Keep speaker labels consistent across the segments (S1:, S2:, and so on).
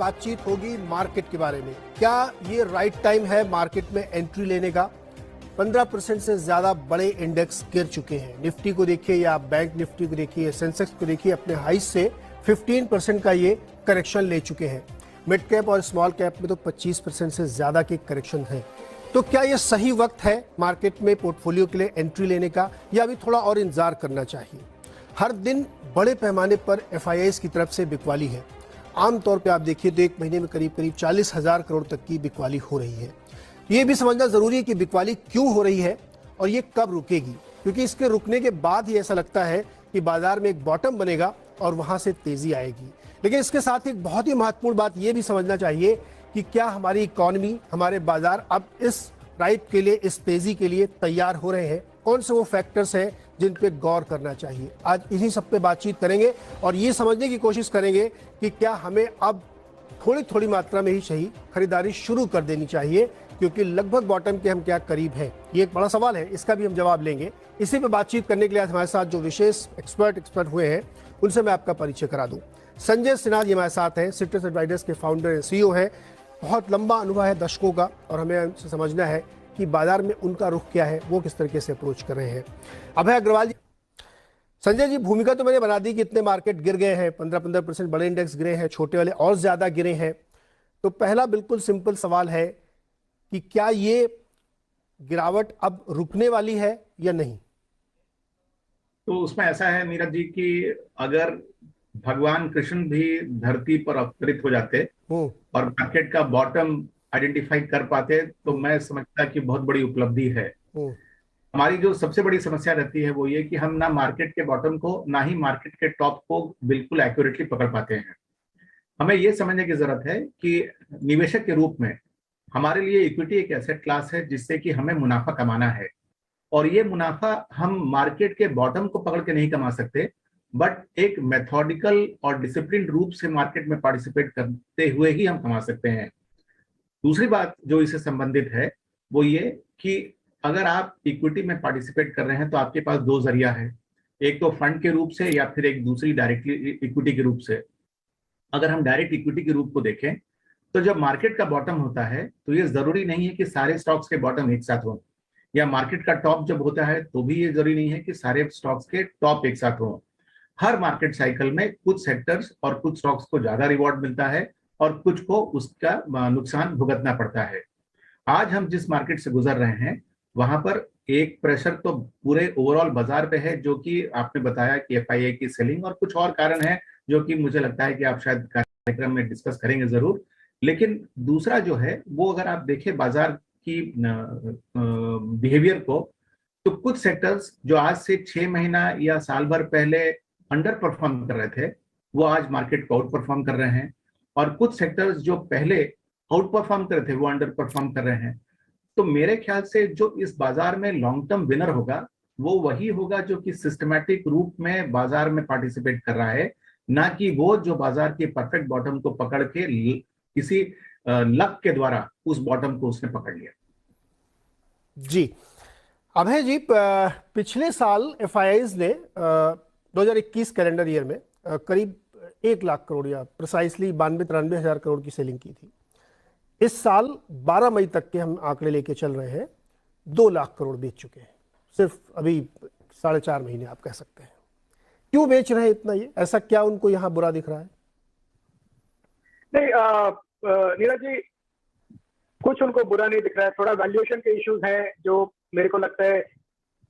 S1: बातचीत होगी मार्केट के बारे में। क्या ये राइट टाइम है मार्केट में एंट्री लेने का? 15% से ज्यादा बड़े इंडेक्स गिर चुके हैं। निफ्टी को देखिए या बैंक निफ्टी को देखिए, सेंसेक्स को देखिए, अपने हाई से 15% का ये करेक्शन ले चुके हैं। मिड कैप और स्मॉल कैप में तो 25% से ज्यादा के करेक्शन है। तो क्या ये सही वक्त है मार्केट में पोर्टफोलियो के लिए एंट्री लेने का, या अभी थोड़ा और इंतजार करना चाहिए? हर दिन बड़े पैमाने पर एफआईआईज की तरफ से बिकवाली है। आमतौर पे आप देखिए तो एक महीने में करीब 40,000 करोड़ तक की बिकवाली हो रही है। ये भी समझना जरूरी है कि बिकवाली क्यों हो रही है और ये कब रुकेगी, क्योंकि इसके रुकने के बाद ही ऐसा लगता है कि बाजार में एक बॉटम बनेगा और वहां से तेजी आएगी। लेकिन इसके साथ एक बहुत ही महत्वपूर्ण बात यह भी समझना चाहिए कि क्या हमारी इकोनॉमी, हमारे बाजार अब इस राइड के लिए, इस तेजी के लिए तैयार हो रहे हैं? कौन से वो फैक्टर्स हैं जिन पे गौर करना चाहिए? आज इन्हीं सब पे बातचीत करेंगे और ये समझने की कोशिश करेंगे कि क्या हमें अब थोड़ी थोड़ी मात्रा में ही सही खरीदारी शुरू कर देनी चाहिए, क्योंकि लगभग बॉटम के हम क्या करीब हैं। ये एक बड़ा सवाल है, इसका भी हम जवाब लेंगे। इसी पे बातचीत करने के लिए आज हमारे साथ जो विशेष एक्सपर्ट हुए हैं उनसे मैं आपका परिचय करा दूं। संजय सिन्हा जी हमारे साथ हैं, सिट्रस एडवाइजर्स के फाउंडर एंड सीईओ हैं। बहुत लंबा अनुभव है, दशकों का, और हमें उनसे समझना है कि बाजार में उनका रुख क्या है, वो किस तरीके से अप्रोच कर रहे हैं। अभय अग्रवाल जी। संजय जी, भूमिका तो मैंने बना दी कि इतने मार्केट गिर गए हैं, 15% बड़े इंडेक्स गिरे हैं, छोटे वाले और ज्यादा गिरे हैं। तो पहला बिल्कुल सिंपल सवाल है कि क्या ये गिरावट अब रुकने वाली है या नहीं?
S2: तो उसमें ऐसा है नीरज जी कि अगर भगवान कृष्ण भी धरती पर अवतरित हो जाते और मार्केट का बॉटम आइडेंटिफाई कर पाते तो मैं समझता कि बहुत बड़ी उपलब्धि है। हमारी जो सबसे बड़ी समस्या रहती है वो ये कि हम ना मार्केट के बॉटम को ना ही मार्केट के टॉप को बिल्कुल एक्यूरेटली पकड़ पाते हैं। हमें ये समझने की जरूरत है कि निवेशक के रूप में हमारे लिए इक्विटी एक एसेट क्लास है जिससे कि हमें मुनाफा कमाना है, और ये मुनाफा हम मार्केट के बॉटम को पकड़ के नहीं कमा सकते, बट एक मेथोडिकल और डिसिप्लिन रूप से मार्केट में पार्टिसिपेट करते हुए ही हम कमा सकते हैं। दूसरी बात जो इससे संबंधित है वो ये कि अगर आप इक्विटी में पार्टिसिपेट कर रहे हैं तो आपके पास दो जरिया है, एक तो फंड के रूप से या फिर एक दूसरी डायरेक्टली इक्विटी के रूप से। अगर हम डायरेक्ट इक्विटी के रूप को देखें तो जब मार्केट का बॉटम होता है तो ये जरूरी नहीं है कि सारे स्टॉक्स के बॉटम एक साथ हों, या मार्केट का टॉप जब होता है तो भी ये जरूरी नहीं है कि सारे स्टॉक्स के टॉप एक साथ हों। हर मार्केट साइकिल में कुछ सेक्टर्स और कुछ स्टॉक्स को ज्यादा रिवॉर्ड मिलता है और कुछ को उसका नुकसान भुगतना पड़ता है। आज हम जिस मार्केट से गुजर रहे हैं वहां पर एक प्रेशर तो पूरे ओवरऑल बाजार पे है, जो कि आपने बताया कि एफआईआई की सेलिंग और कुछ और कारण है जो कि मुझे लगता है कि आप शायद कार्यक्रम में डिस्कस करेंगे जरूर। लेकिन दूसरा जो है वो अगर आप देखें बाजार की बिहेवियर को, तो कुछ सेक्टर्स जो आज से 6 महीना या साल भर पहले अंडर परफॉर्म कर रहे थे वो आज मार्केट को आउट परफॉर्म कर रहे हैं, और कुछ सेक्टर्स जो पहले आउट परफॉर्म कर रहे थे वो अंडर परफॉर्म कर रहे हैं। तो मेरे ख्याल से जो इस बाजार में लॉन्ग टर्म विनर होगा वो वही होगा जो कि सिस्टमैटिक रूप में बाजार में पार्टिसिपेट कर रहा है, ना कि वो जो बाजार के परफेक्ट बॉटम को पकड़ के किसी लक के द्वारा उस बॉटम को उसने पकड़ लिया।
S1: जी अभय जी, पिछले साल एफआईआईज ने 2021 कैलेंडर ईयर में करीब 1 लाख करोड़ या प्रिसाइसली 92-93 हजार करोड़ की सेलिंग की थी। इस साल 12 मई तक के हम आंकड़े लेके चल रहे हैं, 2 लाख करोड़ बेच चुके हैं सिर्फ अभी 4.5 महीने आप कह सकते हैं। क्यों बेच रहे हैं इतना? ये ऐसा क्या उनको यहाँ बुरा दिख रहा है?
S3: नहीं नीरज जी, कुछ उनको बुरा नहीं दिख रहा है, थोड़ा वैल्यूएशन के इश्यूज हैं जो मेरे को लगता है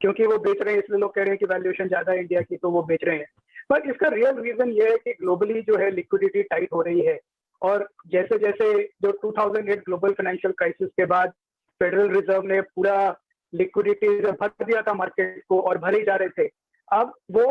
S3: क्योंकि वो बेच रहे हैं इसलिए लोग कह रहे हैं कि वैल्यूएशन ज्यादा है इंडिया की तो वो बेच रहे हैं। पर इसका रियल रीजन ये है कि ग्लोबली जो है लिक्विडिटी टाइट हो रही है, और जैसे जैसे जो 2008 ग्लोबल फाइनेंशियल क्राइसिस के बाद फेडरल रिजर्व ने पूरा लिक्विडिटी भर दिया था मार्केट को और भरे जा रहे थे, अब वो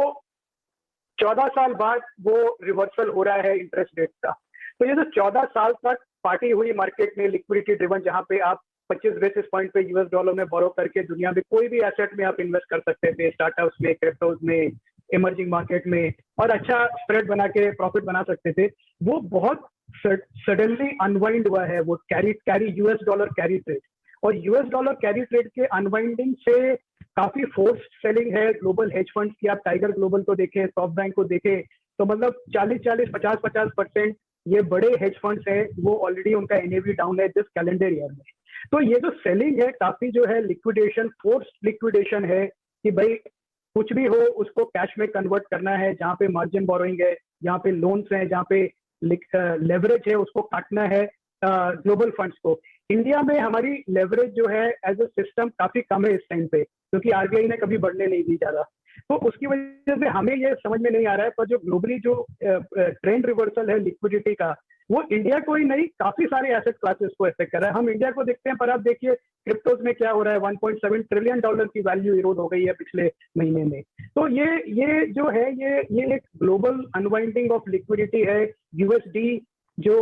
S3: 14 साल बाद वो रिवर्सल हो रहा है इंटरेस्ट रेट का। तो ये जो 14 साल तक पार्टी हुई मार्केट में लिक्विडिटी ड्रिवन, जहां पे आप 25 बेसिस पॉइंट पे यूएस डॉलर में बोरो करके दुनिया में कोई भी एसेट में आप इन्वेस्ट कर सकते थे, स्टार्टअप्स में, क्रिप्टोज में, इमर्जिंग मार्केट में, और अच्छा स्प्रेड बना के प्रॉफिट बना सकते थे, वो बहुत सडनली अनवाइंड हुआ है। वो carry US dollar carry trade, और यूएस डॉलर कैरी ट्रेड के अनवाइंडिंग से काफी फोर्स सेलिंग है ग्लोबल हेज फंड्स की। आप टाइगर ग्लोबल को देखें, सॉफ्ट बैंक को देखें, तो मतलब 40-40, 50-50% ये बड़े हेज फंड्स हैं, वो ऑलरेडी उनका एनएवी डाउन है दिस कैलेंडर ईयर में। तो ये जो सेलिंग है काफी जो है लिक्विडेशन, फोर्स्ड लिक्विडेशन है कि भाई कुछ भी हो उसको कैश में कन्वर्ट करना है, जहाँ पे मार्जिन बोरोइंग है, जहाँ पे लोन्स है, जहाँ पे लेवरेज है उसको काटना है ग्लोबल फंड्स को। इंडिया में हमारी लेवरेज जो है एज ए सिस्टम काफी कम है इस टाइम पे, क्योंकि आरबीआई ने कभी बढ़ने नहीं दी ज्यादा। तो उसकी वजह से हमें ये समझ में नहीं आ रहा है, पर जो ग्लोबली जो ट्रेंड रिवर्सल है लिक्विडिटी का, वो इंडिया को ही नहीं काफी सारे एसेट क्लासेस को इफेक्ट कर रहा है। हम इंडिया को देखते हैं, पर आप देखिए क्रिप्टोज में क्या हो रहा है, 1.7 ट्रिलियन डॉलर की वैल्यू इरोड हो गई है पिछले महीने में। तो ये जो है ये एक ग्लोबल अनवाइंडिंग ऑफ लिक्विडिटी है। यूएसडी जो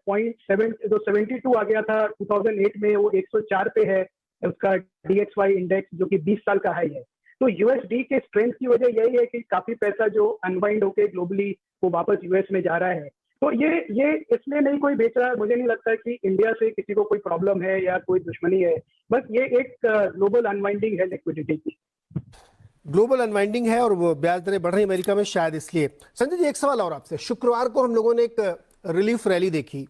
S3: 72 आ गया था 2008 में, वो 104 पे है उसका DXY इंडेक्स, जो कि 20 साल का हाई है। तो यूएसडी के स्ट्रेंथ की वजह यही है कि काफी पैसा जो अनवाइंड होके ग्लोबली वो वापस यूएस में जा रहा है। तो ये इसलिए नहीं कोई बेच रहा है, मुझे नहीं लगता कि इंडिया से किसी को कोई प्रॉब्लम है या कोई दुश्मनी है, बस ये एक ग्लोबल अनवाइंडिंग है लिक्विडिटी की।
S1: ग्लोबल अनवाइंडिंग है और वो ब्याज दरें बढ़ रही अमेरिका में शायद इसलिए। संजय जी, एक सवाल और आपसे। शुक्रवार को हम लोगों ने एक रिलीफ रैली देखी,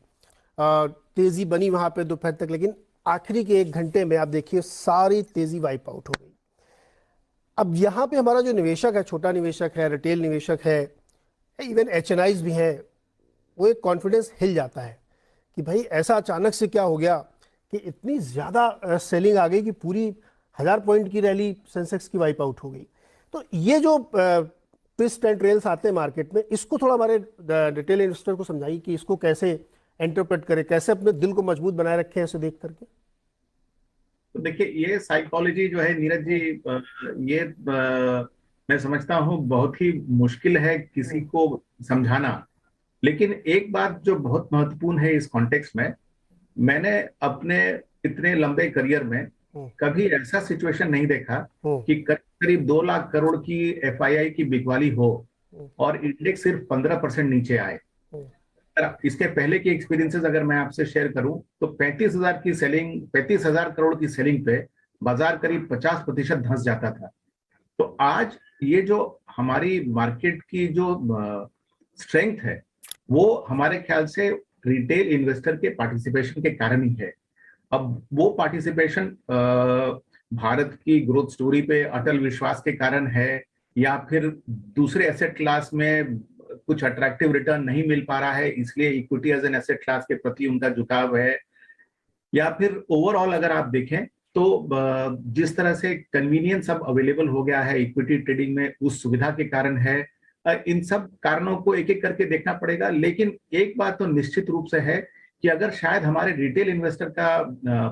S1: तेजी बनी वहां पे दोपहर तक, लेकिन आखिरी के 1 घंटे में आप देखिए सारी तेजी वाइप आउट हो गई। अब यहाँ पे हमारा जो निवेशक है, छोटा निवेशक है, रिटेल निवेशक है, इवन HNIs भी हैं, वो एक कॉन्फिडेंस हिल जाता है कि भाई ऐसा अचानक से क्या हो गया कि इतनी ज़्यादा सेलिंग आ गई कि पूरी 1000 पॉइंट की रैली सेंसेक्स की वाइप आउट हो गई। तो ये जो ट्विस्ट एंड ट्रेल्स आते हैं मार्केट में, इसको थोड़ा हमारे रिटेल इन्वेस्टर को समझाइए कि इसको कैसे इंटरप्रेट करें, कैसे अपने दिल को मजबूत बनाए रखें ऐसे देख करके।
S2: तो देखिए, ये साइकोलॉजी जो है नीरज जी, ये मैं समझता हूँ बहुत ही मुश्किल है किसी को समझाना। लेकिन एक बात जो बहुत महत्वपूर्ण है इस कॉन्टेक्स्ट में, मैंने अपने इतने लंबे करियर में कभी ऐसा सिचुएशन नहीं देखा कि करीब 2 लाख करोड़ की FII की बिकवाली हो और इंडेक्स सिर्फ 15% नीचे आए। इसके पहले की एक्सपीरियंसेस अगर मैं आपसे शेयर करूं तो 35,000 करोड़ की सेलिंग पे बाजार करीब 50% धंस जाता था। तो आज ये जो हमारी मार्केट की जो स्ट्रेंथ है, वो हमारे ख्याल से रिटेल इन्वेस्टर के पार्टिसिपेशन के कारण ही है। अब वो पार्टिसिपेशन भारत की ग्रोथ स्टोरी पे अटल विश्वास के कारण है, या फिर दूसरे एसेट क्लास में कुछ अट्रैक्टिव रिटर्न नहीं मिल पा रहा है इसलिए equity as an asset class के प्रति उनका झुकाव है, या फिर ओवरऑल अगर आप देखें तो जिस तरह से कन्वीनियंस अब अवेलेबल हो गया है इक्विटी ट्रेडिंग में, उस सुविधा के कारण है। इन सब कारणों को एक एक करके देखना पड़ेगा। लेकिन एक बात तो निश्चित रूप से है कि अगर शायद हमारे रिटेल इन्वेस्टर का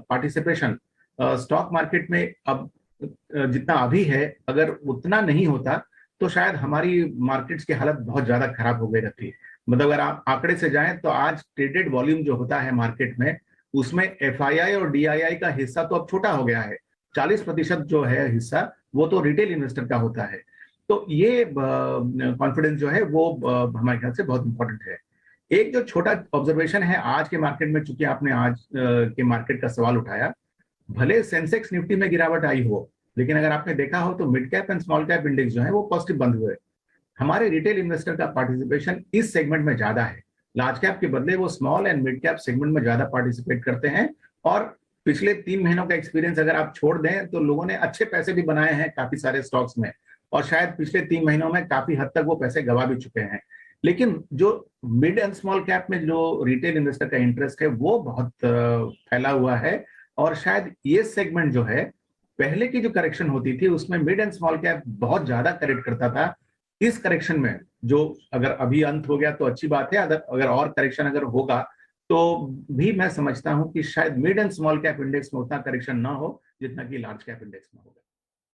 S2: पार्टिसिपेशन स्टॉक मार्केट में अब जितना अभी है, अगर उतना नहीं होता तो शायद हमारी मार्केट्स की हालत बहुत ज्यादा खराब हो गई रहती। मतलब अगर आप आंकड़े से जाएं तो आज ट्रेडेड वॉल्यूम जो होता है मार्केट में, उसमें FII और DII का हिस्सा तो अब छोटा हो गया है। 40% जो है हिस्सा वो तो रिटेल इन्वेस्टर का होता है। तो ये कॉन्फिडेंस जो है वो हमारे ख्याल से बहुत इंपॉर्टेंट है। एक जो छोटा ऑब्जर्वेशन है आज के मार्केट में, चूंकि आपने आज के मार्केट का सवाल उठाया, भले सेंसेक्स निफ्टी में गिरावट आई हो, लेकिन अगर आपने देखा हो तो mid cap and small cap index जो है वो पॉजिटिव बंद हुए। हमारे रिटेल इन्वेस्टर का पार्टिसिपेशन इस सेगमेंट में ज्यादा है। लार्ज कैप के बदले वो small and mid cap segment में ज्यादा पार्टिसिपेट करते हैं। और पिछले 3 महीनों का एक्सपीरियंस अगर आप छोड़ दें तो लोगों ने अच्छे पैसे भी बनाए हैं काफी सारे स्टॉक्स में, और शायद पिछले 3 महीनों में काफी हद तक वो पैसे गवा भी चुके हैं। लेकिन जो मिड एंड स्मॉल कैप में जो रिटेल इन्वेस्टर का इंटरेस्ट है वो बहुत फैला हुआ है। और शायद ये सेगमेंट जो है, पहले की जो करेक्शन होती थी उसमें मिड एंड स्मॉल कैप बहुत ज्यादा करेक्ट करता था। इस करेक्शन में जो अगर अभी अंत हो गया तो अच्छी बात है, अगर और करेक्शन अगर होगा तो भी मैं समझता हूं कि शायद mid and small cap index में उतना करेक्शन ना हो जितना कि लार्ज कैप इंडेक्स में होगा।